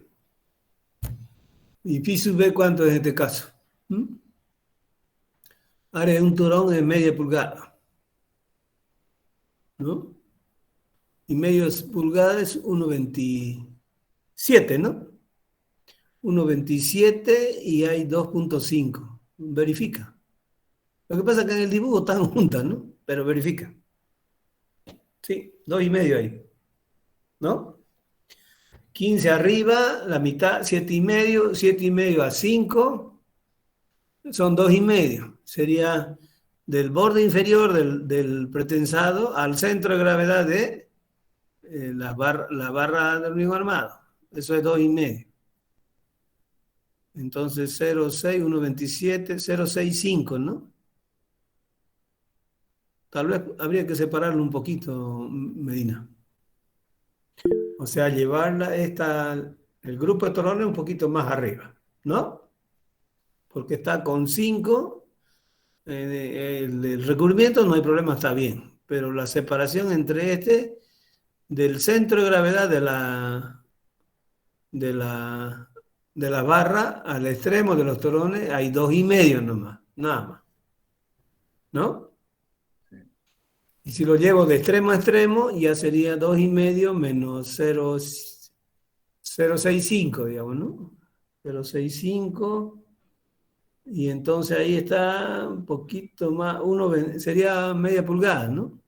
¿Y phi sub B cuánto es en este caso? Ahora es un torón de media pulgada, ¿no? Y media pulgada es 1,27, ¿no? 1,27 y hay 2,5. Verifica. Lo que pasa es que en el dibujo están juntas, ¿no? Pero verifica. Sí, 2,5 ahí, ¿no? 15 arriba, la mitad, 7,5, 7,5 a 5, son 2,5. Sería del borde inferior del pretensado al centro de gravedad de la barra del hormigón armado. Eso es 2,5. Entonces 0,6, 1,27, 0,65, ¿no? Tal vez habría que separarlo un poquito, Medina. O sea, llevarla el grupo de torones un poquito más arriba, ¿no? Porque está con 5, el recubrimiento no hay problema, está bien, pero la separación entre del centro de gravedad de la barra al extremo de los torones hay 2,5 nomás, nada más, ¿no? Y si lo llevo de extremo a extremo, ya sería 2,5 menos 0,65, digamos, ¿no? 0,65, y entonces ahí está un poquito más, sería media pulgada, ¿no?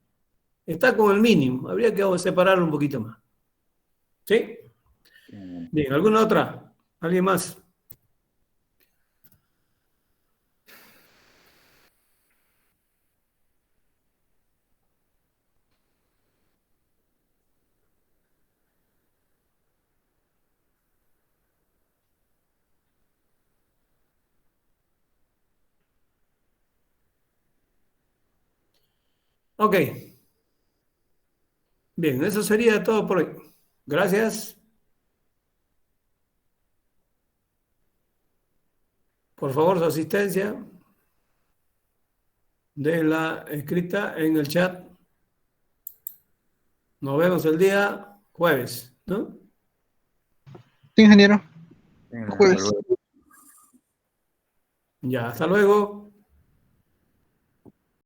Está como el mínimo, habría que separarlo un poquito más. ¿Sí? Bien, ¿alguna otra? ¿Alguien más? Ok. Bien, eso sería todo por hoy. Gracias. Por favor, su asistencia. Déjenla escrita en el chat. Nos vemos el día jueves, ¿no? Sí, ingeniero. Hasta Jueves. luego. Ya, hasta luego.